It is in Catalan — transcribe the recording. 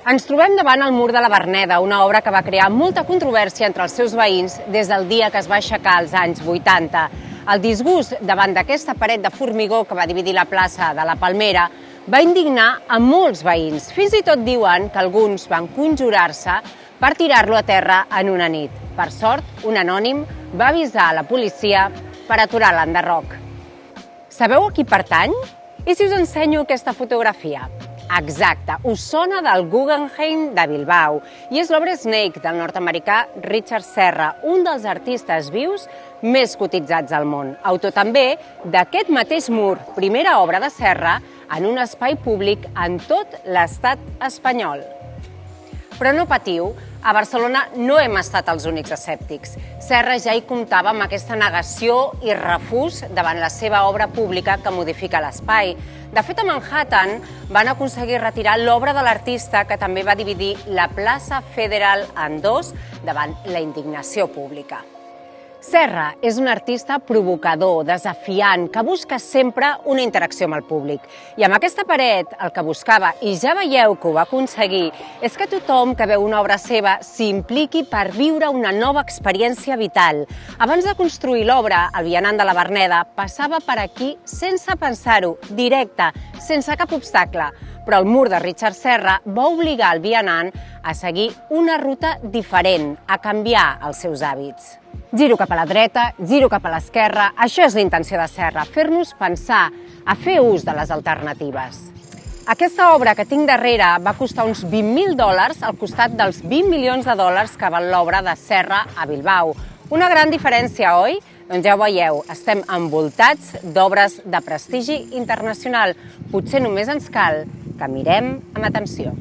Ens trobem davant el mur de la Verneda, una obra que va crear molta controvèrsia entre els seus veïns des del dia que es va aixecar als anys 80. El disgust davant d'aquesta paret de formigó que va dividir la plaça de la Palmera va indignar a molts veïns. Fins i tot diuen que alguns van conjurar-se per tirar-lo a terra en una nit. Per sort, un anònim va avisar a la policia per aturar l'enderroc. Sabeu a qui pertany? I si us ensenyo aquesta fotografia? Exacte, us sona del Guggenheim de Bilbao i és l'obra Snake del nord-americà Richard Serra, un dels artistes vius més cotitzats al món. Autor també d'aquest mateix mur, primera obra de Serra en un espai públic en tot l'estat espanyol. Però no patiu, a Barcelona no hem estat els únics escèptics. Serra ja hi comptava amb aquesta negació i refús davant la seva obra pública que modifica l'espai. De fet, a Manhattan van aconseguir retirar l'obra de l'artista que també va dividir la plaça Federal en dos davant la indignació pública. Serra és un artista provocador, desafiant, que busca sempre una interacció amb el públic. I amb aquesta paret el que buscava, i ja veieu que ho va aconseguir, és que tothom que veu una obra seva s'impliqui per viure una nova experiència vital. Abans de construir l'obra, el vianant de la Verneda passava per aquí sense pensar-ho, directe, sense cap obstacle. Però el mur de Richard Serra va obligar el vianant a seguir una ruta diferent, a canviar els seus hàbits. Giro cap a la dreta, giro cap a l'esquerra, això és la intenció de Serra, fer-nos pensar, a fer ús de les alternatives. Aquesta obra que tinc darrere va costar uns $20.000 al costat dels $20 milions que val l'obra de Serra a Bilbao. Una gran diferència, oi? Doncs ja ho veieu, estem envoltats d'obres de prestigi internacional. Potser només ens cal que mirem amb atenció.